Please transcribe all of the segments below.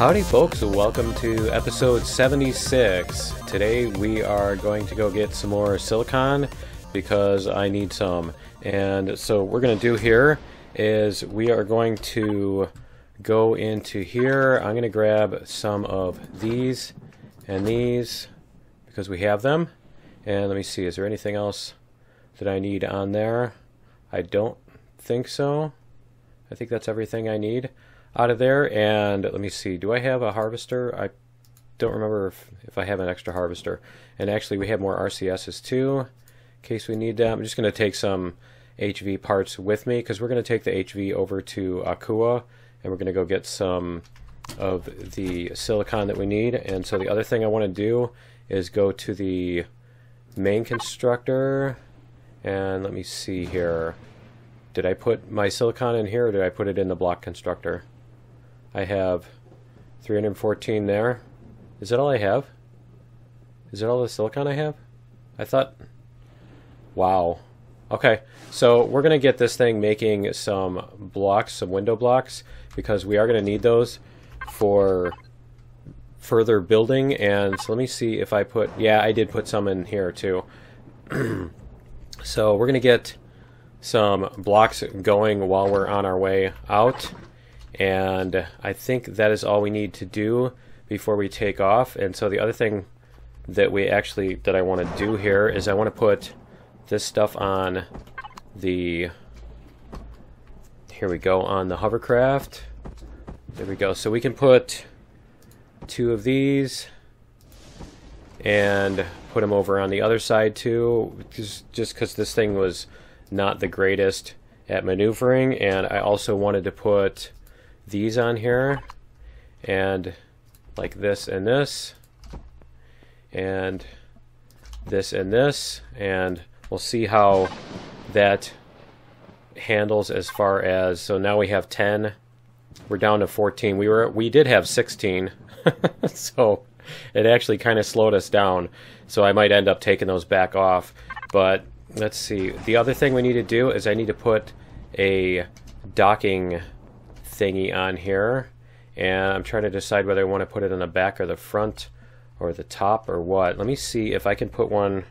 Howdy folks, welcome to episode 76. Today we are going to go get some more silicon because I need some. And so what we're going to do here is we are going to go into here. I'm going to grab some of these and these because we have them. And let me see, is there anything else that I need on there? I don't think so. I think that's everything I need out of there. And let me see, do I have a harvester? I don't remember if I have an extra harvester. And actually we have more RCSs too in case we need them. I'm just going to take some HV parts with me because we're going to take the HV over to Akua and we're going to go get some of the silicon that we need. And so the other thing I want to do is go to the main constructor and let me see here. Did I put my silicon in here or did I put it in the block constructor? I have 314 there. Is that all I have? Is that all the silicon I have? I thought... Wow. Okay, so we're going to get this thing making some blocks, some window blocks, because we are going to need those for further building. And so let me see if I put... Yeah, I did put some in here too. So we're going to get some blocks going while we're on our way out. And I think that is all we need to do before we take off. And so the other thing that I want to do here is I want to put this stuff on the, here we go, on the hovercraft. There we go. So we can put 2 of these and put them over on the other side too, just because this thing was not the greatest at maneuvering. And I also wanted to put these on here and like this and this and this and this, and we'll see how that handles as far as, so now we have 10, we're down to 14. We did have 16 so it actually kind of slowed us down, so I might end up taking those back off. But let's see, the other thing we need to do is I need to put a docking thingy on here, and I'm trying to decide whether I want to put it on the back or the front or the top or what. Let me see if I can put one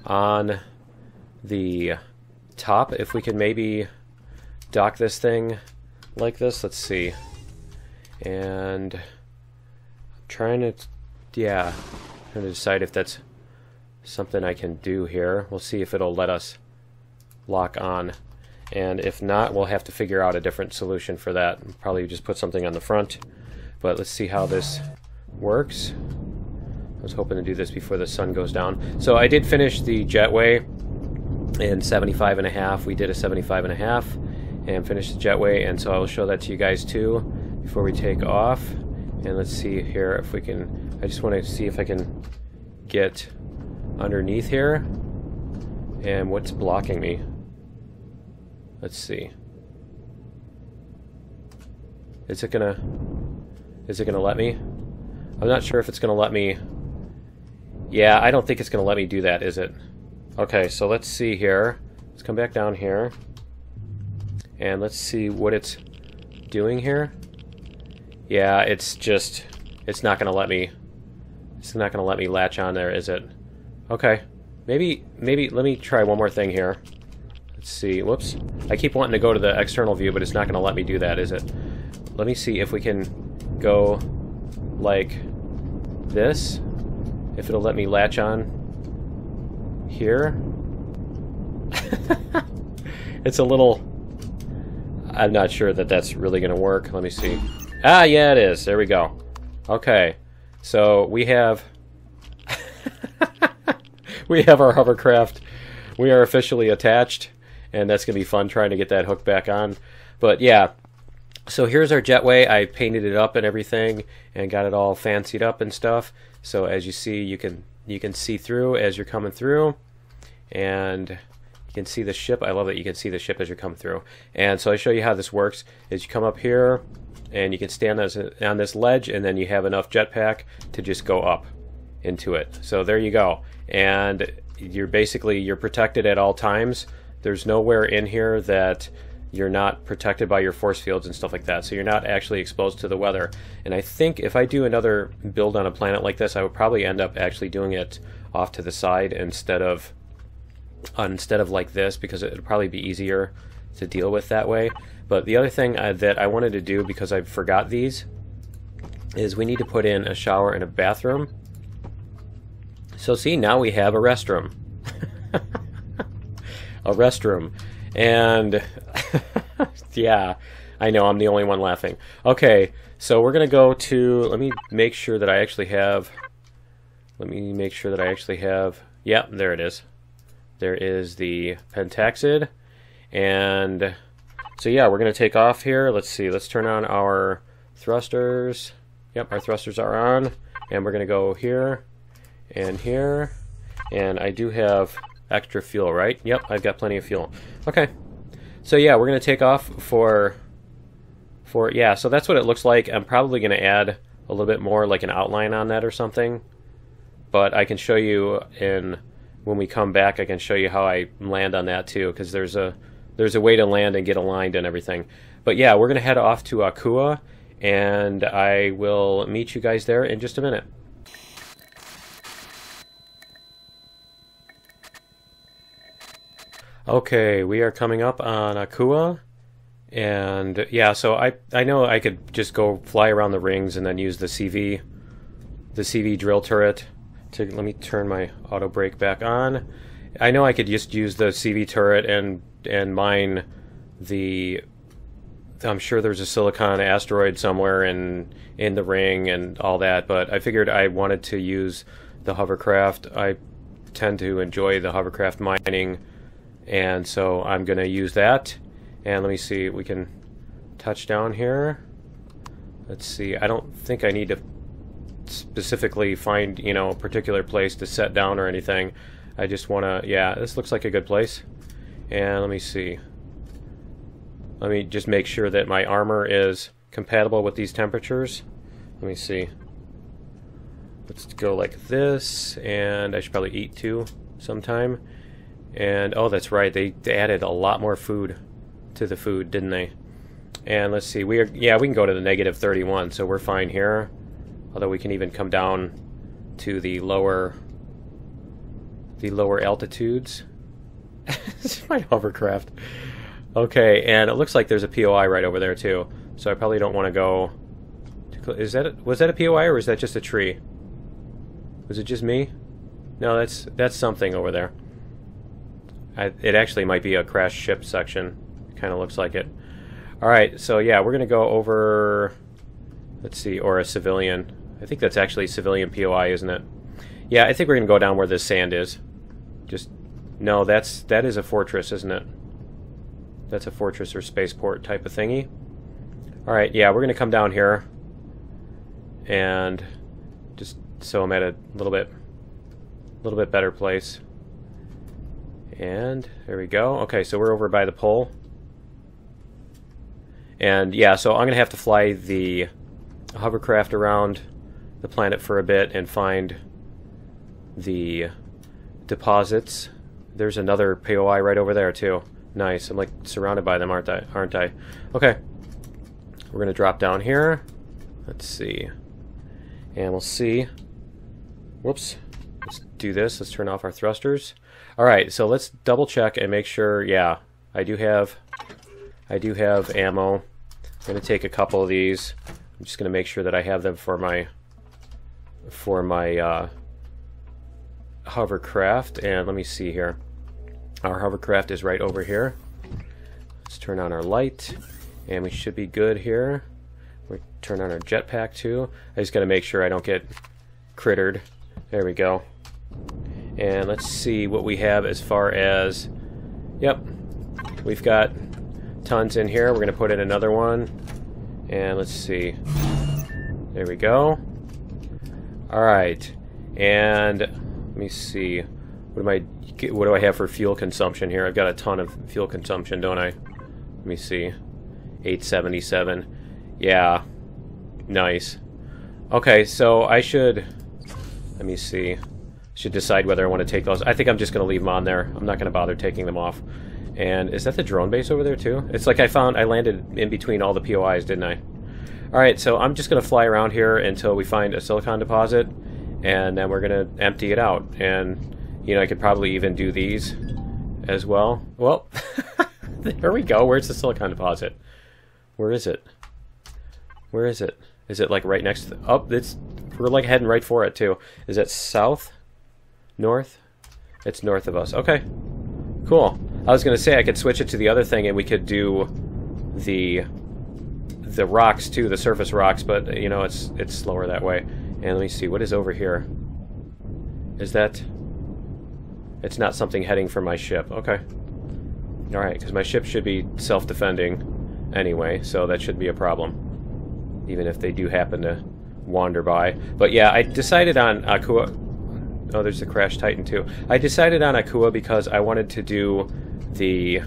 on the top, if we can maybe dock this thing like this. Let's see. And I'm trying to decide if that's something I can do here. We'll see if it'll let us lock on. And if not, we'll have to figure out a different solution for that. Probably just put something on the front. But let's see how this works. I was hoping to do this before the sun goes down. So I did finish the jetway in 75.5. We did a 75.5 and finished the jetway. And so I will show that to you guys too before we take off. And let's see here if we can... I just want to see if I can get underneath here. And what's blocking me? Let's see. Is it gonna let me? I'm not sure if it's gonna let me. Yeah, I don't think it's gonna let me do that, is it? Okay, so let's see here. Let's come back down here. And let's see what it's doing here. Yeah, it's not gonna let me. It's not gonna let me latch on there, is it? Okay. Maybe let me try one more thing here. Let's see, whoops. I keep wanting to go to the external view, but it's not going to let me do that, is it? Let me see if we can go like this. If it'll let me latch on here. It's a little... I'm not sure that that's really going to work. Let me see. Ah, yeah, it is. There we go. Okay. So we have... we have our hovercraft. We are officially attached. And that's going to be fun trying to get that hook back on. But yeah, so here's our jetway. I painted it up and everything and got it all fancied up and stuff. So as you see, you can see through as you're coming through. And you can see the ship. I love that you can see the ship as you're coming through. And so I show you how this works. Is you come up here and you can stand on this ledge and then you have enough jetpack to just go up into it. So there you go. And you're protected at all times. There's nowhere in here that you're not protected by your force fields and stuff like that, so you're not actually exposed to the weather. And I think if I do another build on a planet like this, I would probably end up actually doing it off to the side instead of like this, because it would probably be easier to deal with that way. But the other thing that I wanted to do, because I forgot these, is we need to put in a shower and a bathroom. So see, now we have a restroom. A restroom. And yeah, I know I'm the only one laughing. Okay, so we're gonna go to, let me make sure that I actually have, yeah, there it is. There is the pentaxid. And so yeah, we're gonna take off here. Let's see, let's turn on our thrusters. Yep, our thrusters are on, and we're gonna go here and here. And I do have extra fuel, right? Yep, I've got plenty of fuel. Okay, so yeah, we're gonna take off for yeah, so that's what it looks like. I'm probably gonna add a little bit more, like an outline on that or something, but I can show you when we come back. I can show you how I land on that too, because there's a way to land and get aligned and everything. But yeah, we're gonna head off to Akua, and I will meet you guys there in just a minute. Okay, we are coming up on Akua, and yeah, so I know I could just go fly around the rings and then use the CV drill turret to, let me turn my auto brake back on. I know I could just use the CV turret and mine the, I'm sure there's a silicon asteroid somewhere in the ring and all that, but I figured I wanted to use the hovercraft. I tend to enjoy the hovercraft mining, and so I'm going to use that. And let me see, we can touch down here. Let's see, I don't think I need to specifically find, you know, a particular place to set down or anything. I just want to, yeah, this looks like a good place. And let me see. Let me just make sure that my armor is compatible with these temperatures. Let me see. Let's go like this, and I should probably eat too sometime. And oh, that's right, they added a lot more food to the food, didn't they? And let's see, we can go to the -31, so we're fine here. Although we can even come down to the lower altitudes. It's my hovercraft. Okay, and it looks like there's a POI right over there too. So I probably don't want to go. Was that a POI, or is that just a tree? Was it just me? No, that's something over there. It actually might be a crashed ship section. It kind of looks like it. All right, so yeah, we're gonna go over. Let's see, or a civilian. I think that's actually civilian POI, isn't it? Yeah, I think we're gonna go down where this sand is. No, that is a fortress, isn't it? That's a fortress or spaceport type of thingy. All right, yeah, we're gonna come down here, and just so I'm at a little bit better place. And there we go. Okay, so we're over by the pole. And yeah, so I'm gonna have to fly the hovercraft around the planet for a bit and find the deposits. There's another POI right over there too. Nice. I'm like surrounded by them, aren't I? Okay. We're gonna drop down here. Let's see. And we'll see. Whoops. Let's do this. Let's turn off our thrusters. Alright, so let's double check and make sure, yeah, I do have ammo. I'm gonna take a couple of these. I'm just gonna make sure that I have them for my hovercraft. And let me see here. Our hovercraft is right over here. Let's turn on our light, and we should be good here. We turn on our jetpack too. I just gotta make sure I don't get crittered. There we go. And let's see what we have as far as, yep, we've got tons in here. We're gonna put in another one, and let's see. There we go. All right, and let me see. What do I have for fuel consumption here? I've got a ton of fuel consumption, don't I? Let me see. 877. Yeah. Nice. Okay, so I should, let me see. Should decide whether I want to take those. I think I'm just going to leave them on there. I'm not going to bother taking them off. And is that the drone base over there too? It's like I landed in between all the POIs, didn't I? Alright, so I'm just going to fly around here until we find a silicon deposit, and then we're going to empty it out. And, you know, I could probably even do these as well. Well, there we go. Where's the silicon deposit? Where is it? Where is it? Is it like right next to the... Oh, we're like heading right for it too. Is it south? North? It's north of us. Okay. Cool. I was going to say I could switch it to the other thing and we could do the rocks too, the surface rocks, but you know, it's slower that way. And let me see, what is over here? Is that... It's not something heading for my ship. Okay. Alright, because my ship should be self-defending anyway, so that shouldn't be a problem. Even if they do happen to wander by. But yeah, I decided on Akua... Oh, there's the Crash Titan too. I decided on Akua because I wanted to do the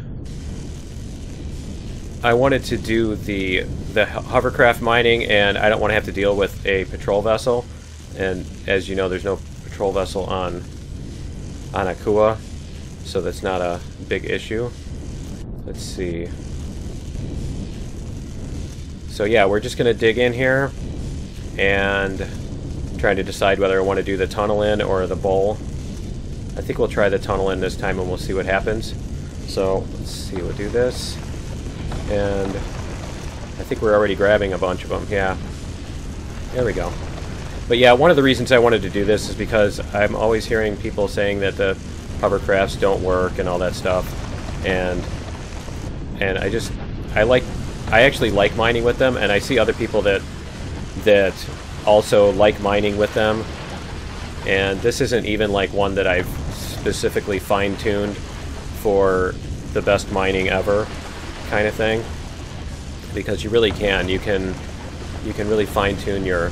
hovercraft mining, and I don't want to have to deal with a patrol vessel. And as you know, there's no patrol vessel on Akua, so that's not a big issue. Let's see. So yeah, we're just gonna dig in here and trying to decide whether I want to do the tunnel in or the bowl. I think we'll try the tunnel in this time and we'll see what happens. So let's see, we'll do this, and I think we're already grabbing a bunch of them. Yeah, there we go. But yeah, one of the reasons I wanted to do this is because I'm always hearing people saying that the hovercrafts don't work and all that stuff, and I actually like mining with them, and I see other people that also like mining with them, and this isn't even like one that I've specifically fine-tuned for the best mining ever kind of thing, because you really can. You can really fine-tune your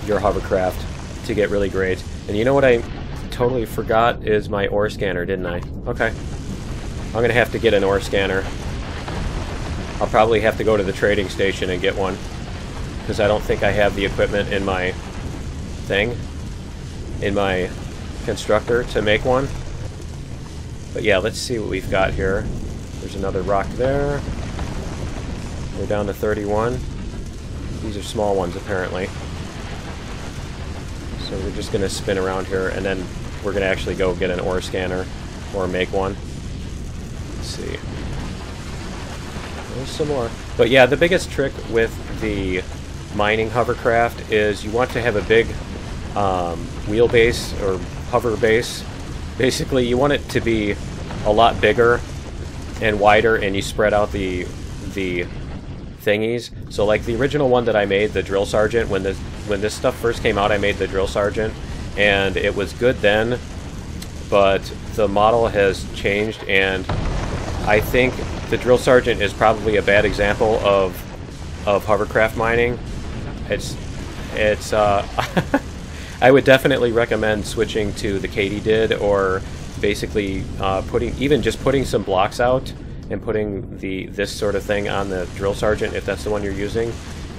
hovercraft to get really great. And you know what I totally forgot is my ore scanner, didn't I? Okay. I'm gonna have to get an ore scanner. I'll probably have to go to the trading station and get one, because I don't think I have the equipment in my thing, in my constructor, to make one. But yeah, let's see what we've got here. There's another rock there. We're down to 31. These are small ones, apparently. So we're just going to spin around here, and then we're going to actually go get an ore scanner, or make one. Let's see. There's some more. But yeah, the biggest trick with the mining hovercraft is you want to have a big wheelbase or hover base. Basically, you want it to be a lot bigger and wider, and you spread out the thingies. So like the original one that I made, the Drill Sergeant, when this stuff first came out, I made the Drill Sergeant, and it was good then, but the model has changed, and I think the Drill Sergeant is probably a bad example of hovercraft mining. It's I would definitely recommend switching to the Katydid, or basically putting some blocks out and putting this sort of thing on the Drill Sergeant if that's the one you're using.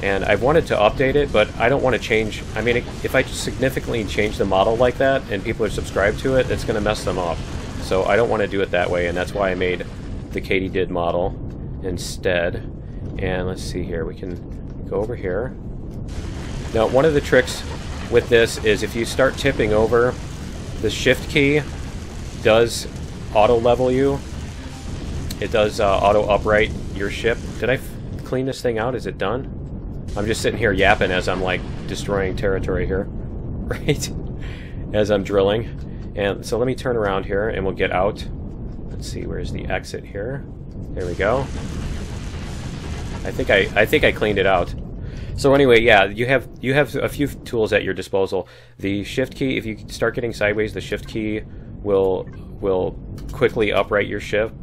And I've wanted to update it, but I don't want to change. I mean, if I significantly change the model like that and people are subscribed to it, it's going to mess them up. So I don't want to do it that way, and that's why I made the Katydid model instead. And let's see here, we can go over here. Now, one of the tricks with this is if you start tipping over, the shift key does auto level you. It does auto upright your ship. Did I clean this thing out? Is it done? I'm just sitting here yapping as I'm like destroying territory here, right? As I'm drilling. And so let me turn around here and we'll get out. Let's see, where's the exit here? There we go. I think I cleaned it out. So anyway, yeah, you have a few tools at your disposal. The shift key, if you start getting sideways, the shift key will quickly upright your ship,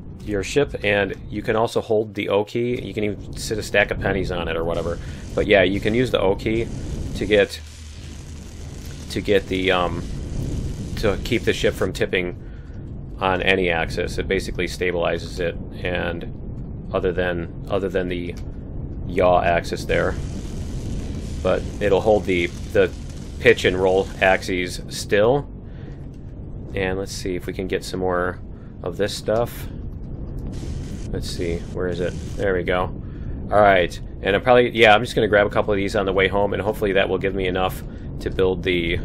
and you can also hold the O key. You can even sit a stack of pennies on it or whatever. But yeah, you can use the O key to get the to keep the ship from tipping on any axis. It basically stabilizes it, and other than the yaw axis there. But it'll hold the pitch and roll axes still. And let's see if we can get some more of this stuff. Let's see, where is it? There we go. Alright, and I'm probably, yeah, I'm just going to grab a couple of these on the way home, and hopefully that will give me enough to build the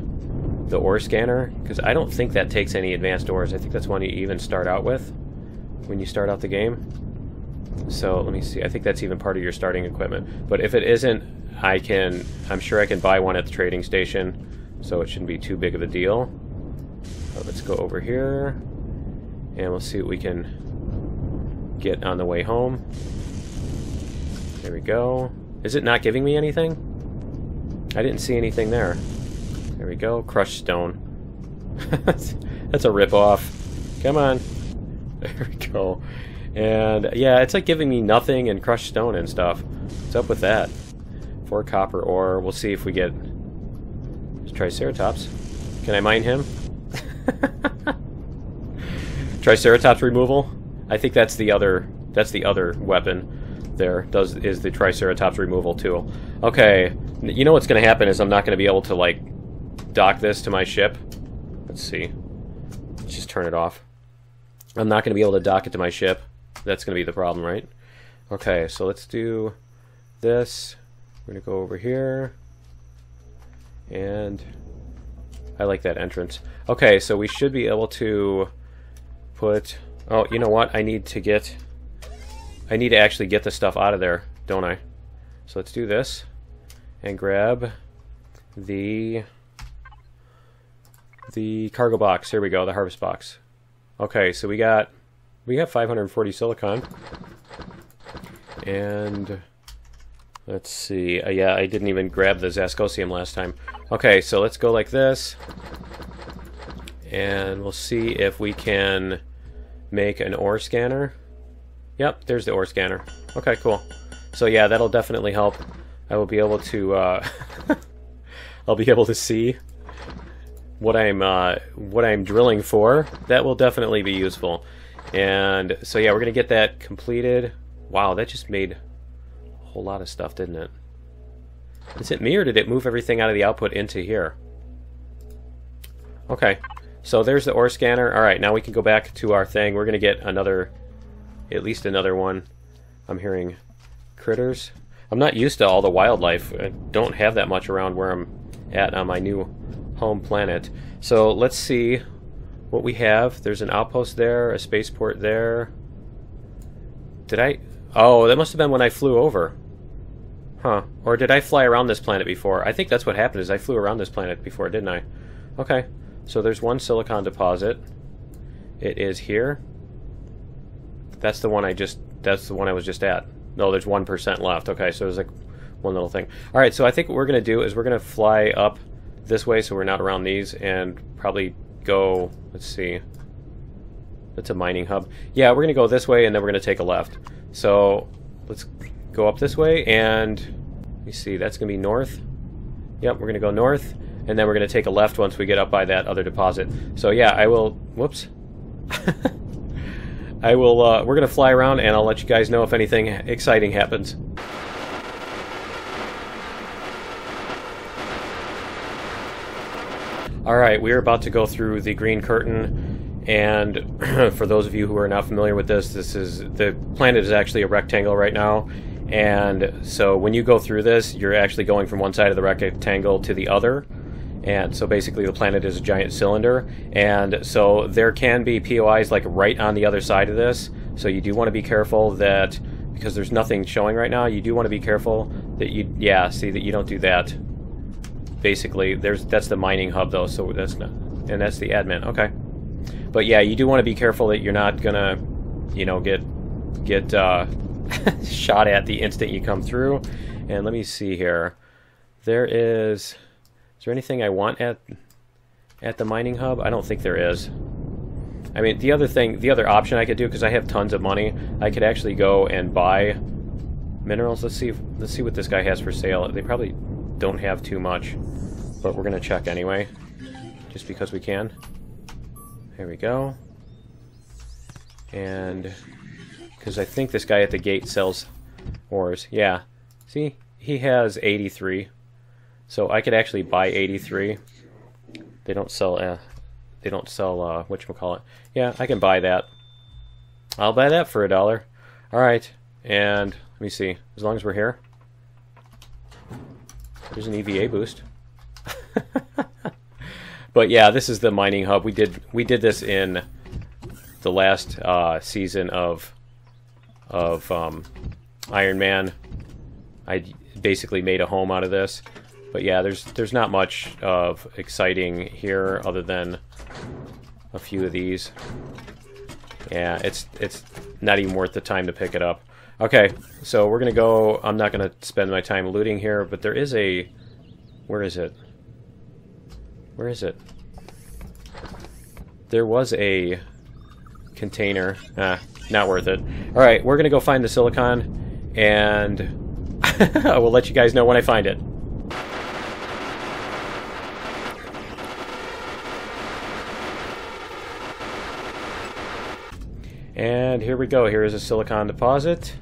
ore scanner, because I don't think that takes any advanced ores. I think that's one you even start out with when you start out the game. So let me see, I think that's even part of your starting equipment. But if it isn't, I'm sure I can buy one at the trading station, so it shouldn't be too big of a deal. Let's go over here, and we'll see what we can get on the way home. There we go. Is it not giving me anything? I didn't see anything there. There we go. Crushed stone. That's a rip-off. Come on. There we go. And yeah, it's like giving me nothing and crushed stone and stuff. What's up with that? 4 copper ore. We'll see if we get Triceratops. Can I mine him? Triceratops removal? I think that's the other weapon there. Is the Triceratops removal tool. Okay, you know what's going to happen is I'm not going to be able to like dock this to my ship. Let's see. Let's just turn it off. I'm not going to be able to dock it to my ship. That's going to be the problem, right? Okay, so let's do this. We're going to go over here. And I like that entrance. Okay, so we should be able to put... Oh, you know what? I need to actually get the stuff out of there, don't I? So let's do this. And grab the cargo box. Here we go, the harvest box. Okay, so we got 540 silicon. And let's see. Yeah, I didn't even grab the Zascosium last time. Okay, so let's go like this. And we'll see if we can make an ore scanner. Yep, there's the ore scanner. Okay, cool. So yeah, that'll definitely help. I will be able to I'll be able to see what I'm drilling for. That will definitely be useful. And so yeah, we're gonna get that completed. Wow, that just made a whole lot of stuff, didn't it? Is it me, or did it move everything out of the output into here? Okay, so there's the ore scanner. Alright, now we can go back to our thing. We're gonna get at least another one. I'm hearing critters. I'm not used to all the wildlife. I don't have that much around where I'm at on my new home planet. So let's see what we have. There's an outpost there, a spaceport there. Oh, that must have been when I flew over. Huh. Or did I fly around this planet before? I think that's what happened, is I flew around this planet before, didn't I? Okay. So there's one silicon deposit. It is here. That's the one I was just at. No, there's 1% left. Okay, so there's like one little thing. Alright, so I think what we're going to do is we're going to fly up this way so we're not around these, and probably go, let's see, that's a mining hub. Yeah, we're going to go this way, and then we're going to take a left. So let's go up this way, and let me see, that's going to be north. Yep, we're going to go north, and then we're going to take a left once we get up by that other deposit. So yeah, I will, whoops. We're going to fly around, and I'll let you guys know if anything exciting happens. Alright, we're about to go through the green curtain, and for those of you who are not familiar with this, the planet is actually a rectangle right now, and so when you go through this, you're actually going from one side of the rectangle to the other. And so basically the planet is a giant cylinder, and so there can be POIs like right on the other side of this, so you do want to be careful that, because there's nothing showing right now, you do want to be careful that that you don't do that. Basically, that's the mining hub though, so that's not, and that's the admin, okay. But yeah, you do want to be careful that you're not gonna, you know, get shot at the instant you come through. And let me see here. Is there anything I want at the mining hub? I don't think there is. I mean, the other option I could do, because I have tons of money, I could actually go and buy minerals. Let's see what this guy has for sale. They probably don't have too much, but we're gonna check anyway, just because we can. There we go. And because I think this guy at the gate sells ores. Yeah, see, he has 83. So I could actually buy 83. They don't sell whatchamacallit. Yeah, I can buy that. I'll buy that for $1. Alright, and let me see. As long as we're here. There's an EVA boost. But yeah, this is the mining hub. We did this in the last season of Iron Man. I basically made a home out of this. But yeah, there's not much of exciting here other than a few of these. Yeah, it's not even worth the time to pick it up. Okay, so we're gonna go. I'm not gonna spend my time looting here, but there is a. Where is it? Where is it? There was a container. Not worth it. All right, we're gonna go find the silicon, and I will let you guys know when I find it. And here we go. Here is a silicon deposit.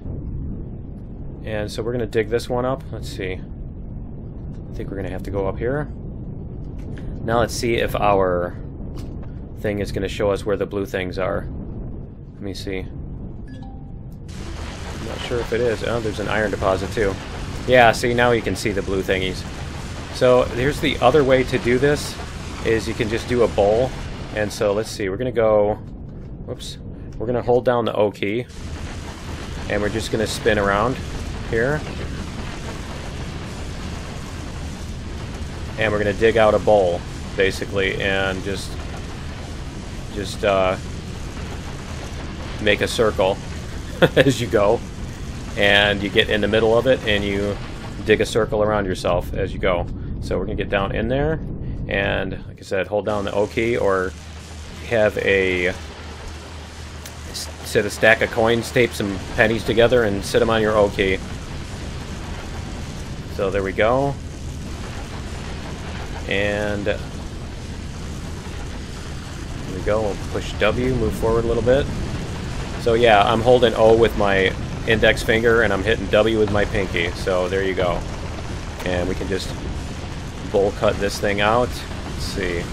And so we're going to dig this one up. Let's see. I think we're going to have to go up here. Now let's see if our thing is going to show us where the blue things are. Let me see. I'm not sure if it is. Oh, there's an iron deposit too. Yeah, see, now you can see the blue thingies. So here's the other way to do this, is you can just do a bowl. And so let's see. We're going to go... Whoops. We're going to hold down the O key, and we're just going to spin around here. And we're going to dig out a bowl, basically, and just make a circle as you go. And you get in the middle of it, and you dig a circle around yourself as you go. So we're going to get down in there, and like I said, hold down the O key, or have a... Set a stack of coins, tape some pennies together, and sit them on your O key. So there we go. And there we go. We'll push W, move forward a little bit. So yeah, I'm holding O with my index finger, and I'm hitting W with my pinky. So there you go. And we can just bowl cut this thing out. Let's see.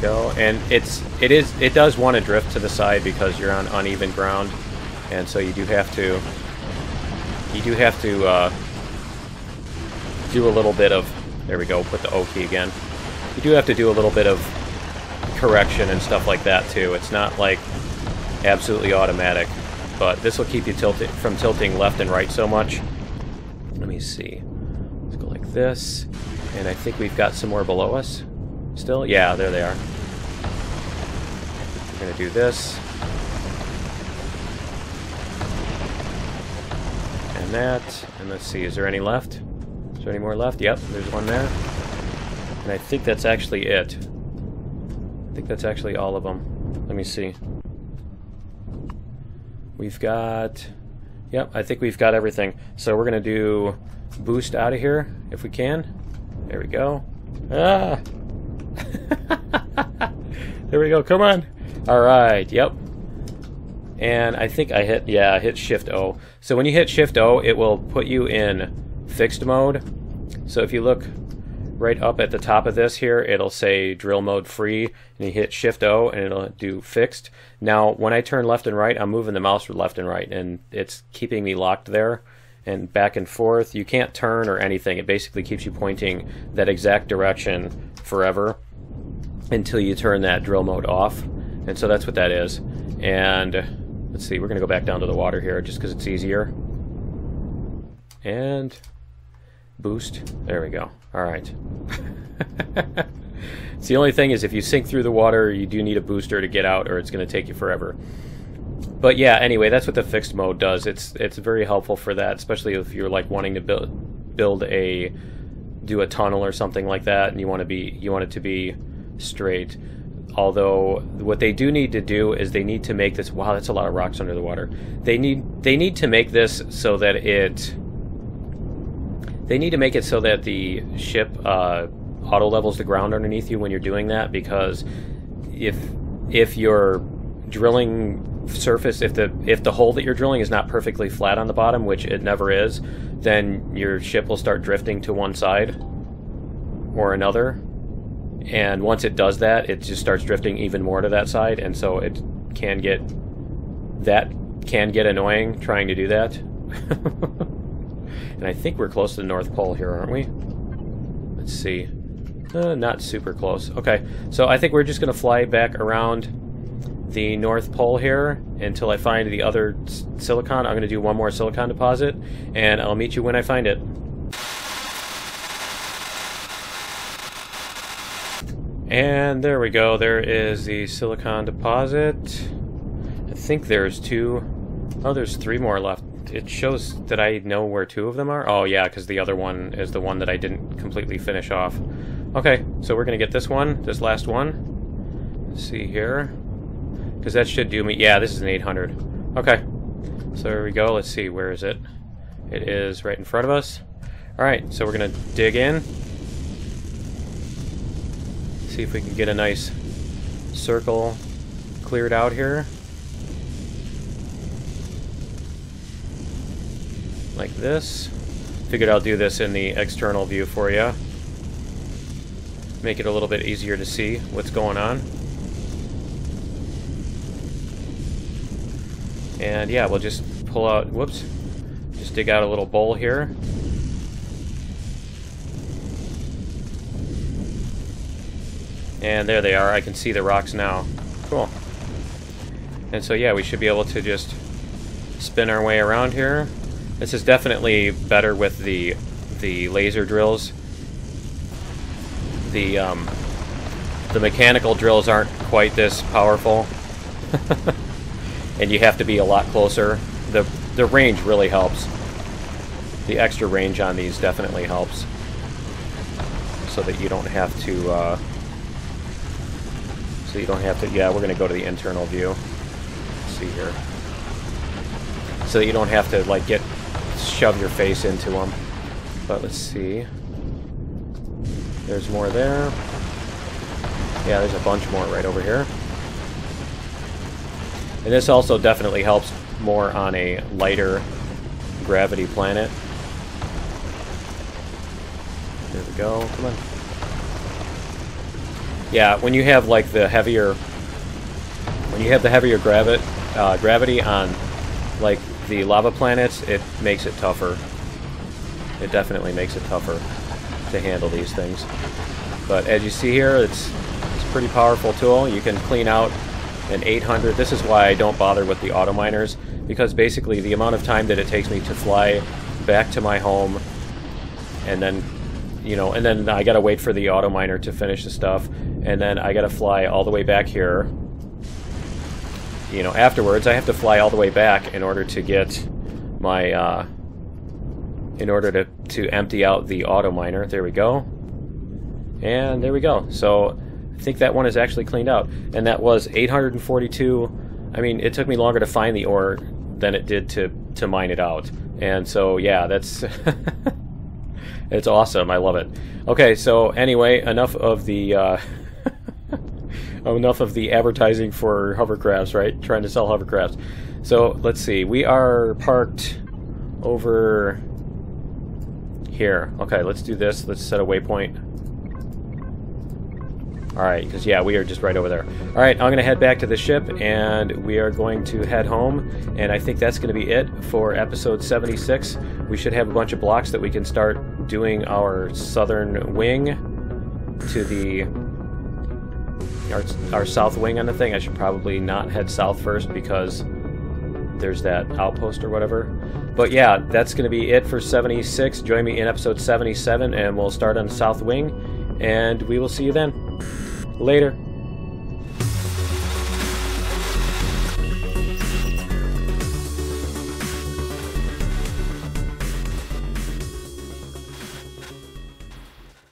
Go, and it does want to drift to the side because you're on uneven ground, and so you do have to do a little bit of, there we go, put the O key again. You do have to do a little bit of correction and stuff like that too. It's not like absolutely automatic, but this will keep you from tilting left and right so much. Let me see. Let's go like this, and I think we've got some more below us. Still? Yeah, there they are. We're going to do this. And that. And let's see, is there any left? Is there any more left? Yep, there's one there. And I think that's actually it. I think that's actually all of them. Let me see. We've got... Yep, I think we've got everything. So we're going to do boost out of here, if we can. There we go. Ah! There we go, come on. Alright, yep. And I think I hit Shift O. So when you hit Shift O, it will put you in fixed mode. So if you look right up at the top of this here, it'll say drill mode free, and you hit Shift O and it'll do fixed. Now when I turn left and right, I'm moving the mouse left and right, and it's keeping me locked there and back and forth. You can't turn or anything. It basically keeps you pointing that exact direction forever until you turn that drill mode off. And so that's what that is. And let's see, we're going to go back down to the water here just because it's easier. And boost. There we go. All right. It's the only thing is if you sink through the water, you do need a booster to get out, or it's going to take you forever. But yeah, anyway, that's what the fixed mode does. It's very helpful for that, especially if you're like wanting to do a tunnel or something like that, and you want it to be straight. Although what they do need to do is they need to make this, wow, that's a lot of rocks under the water. They need to make this so that the ship auto levels the ground underneath you when you're doing that, because if your drilling surface, if the hole that you're drilling is not perfectly flat on the bottom, which it never is, then your ship will start drifting to one side or another. And once it does that, it just starts drifting even more to that side, and so it can get annoying trying to do that. And I think we're close to the North Pole here, aren't we? Let's see. Not super close. Okay, so I think we're just going to fly back around the North Pole here until I find the other silicon. I'm going to do one more silicon deposit, and I'll meet you when I find it. And there we go. There is the silicon deposit. I think there's 2. Oh, there's 3 more left. It shows that I know where 2 of them are. Oh, yeah, because the other one is the one that I didn't completely finish off. Okay, so we're going to get this one, this last one. Let's see here. Because that should do me. Yeah, this is an 800. Okay, so there we go. Let's see, where is it? It is right in front of us. Alright, so we're going to dig in. See if we can get a nice circle cleared out here. Like this. Figured I'll do this in the external view for you. Make it a little bit easier to see what's going on. And yeah, we'll just pull out, whoops, just dig out a little bowl here. And there they are. I can see the rocks now. Cool. And so yeah, we should be able to just spin our way around here. This is definitely better with the laser drills. The mechanical drills aren't quite this powerful. And you have to be a lot closer. The range really helps. The extra range on these definitely helps. So that you don't have to yeah, we're gonna go to the internal view. Let's see here. So that you don't have to like shove your face into them. But let's see. There's more there. Yeah, there's a bunch more right over here. And this also definitely helps more on a lighter gravity planet. There we go. Come on. Yeah, when you have like the heavier, gravity on like the lava planets, it makes it tougher. It definitely makes it tougher to handle these things. But as you see here, it's a pretty powerful tool. You can clean out an 800. This is why I don't bother with the auto miners, because basically the amount of time that it takes me to fly back to my home, and then and then I gotta wait for the auto miner to finish the stuff, and then I gotta fly all the way back here. Afterwards I have to fly all the way back in order to get my in order to empty out the auto miner. There we go. And there we go. So I think that one is actually cleaned out. And that was 842. I mean, it took me longer to find the ore than it did to mine it out. And so yeah, that's it's awesome. I love it. Okay, so anyway, enough of the enough of the advertising for hovercrafts, right? Trying to sell hovercrafts. So let's see. We are parked over here. Okay, let's do this. Let's set a waypoint. Alright, because yeah, we are just right over there. Alright, I'm going to head back to the ship, and we are going to head home, and I think that's going to be it for episode 76. We should have a bunch of blocks that we can start doing our southern wing to the... our south wing on the thing. I should probably not head south first because there's that outpost or whatever. But yeah, that's going to be it for 76. Join me in episode 77, and we'll start on the south wing, and we will see you then. Later.